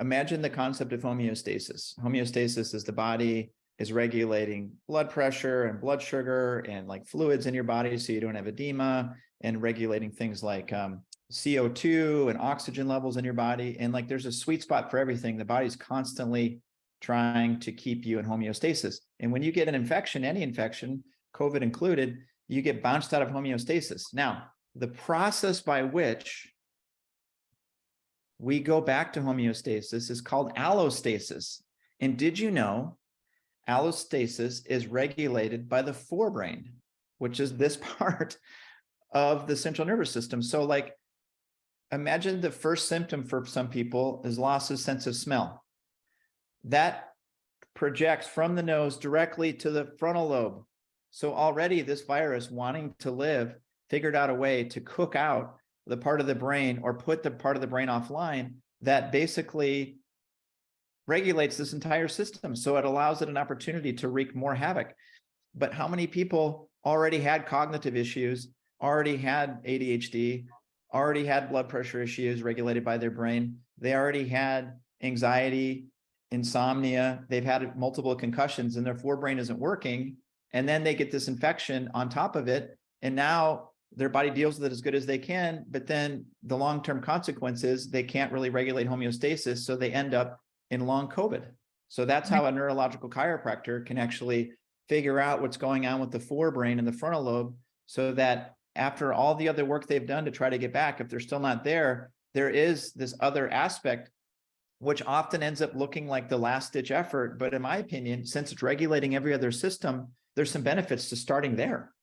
imagine the concept of homeostasis. Homeostasis is the body is regulating blood pressure and blood sugar and like fluids in your body so you don't have edema, and regulating things like CO2 and oxygen levels in your body. And like there's a sweet spot for everything. The body's constantly trying to keep you in homeostasis. And when you get an infection, any infection, COVID included, you get bounced out of homeostasis. Now, the process by which we go back to homeostasis is called allostasis. And did you know allostasis is regulated by the forebrain, which is this part of the central nervous system? So like, imagine the first symptom for some people is loss of sense of smell. That projects from the nose directly to the frontal lobe. So already this virus, wanting to live, figured out a way to cook out the part of the brain or put the part of the brain offline that basically regulates this entire system. So it allows it an opportunity to wreak more havoc. But how many people already had cognitive issues, already had ADHD, already had blood pressure issues regulated by their brain? They already had anxiety, insomnia, they've had multiple concussions, and their forebrain isn't working. And then they get this infection on top of it. And now their body deals with it as good as they can. But then the long-term consequences, they can't really regulate homeostasis. So they end up in long COVID. So that's how a neurological chiropractor can actually figure out what's going on with the forebrain and the frontal lobe, so that after all the other work they've done to try to get back, if they're still not there, there is this other aspect, which often ends up looking like the last ditch effort. But in my opinion, since it's regulating every other system, there's some benefits to starting there.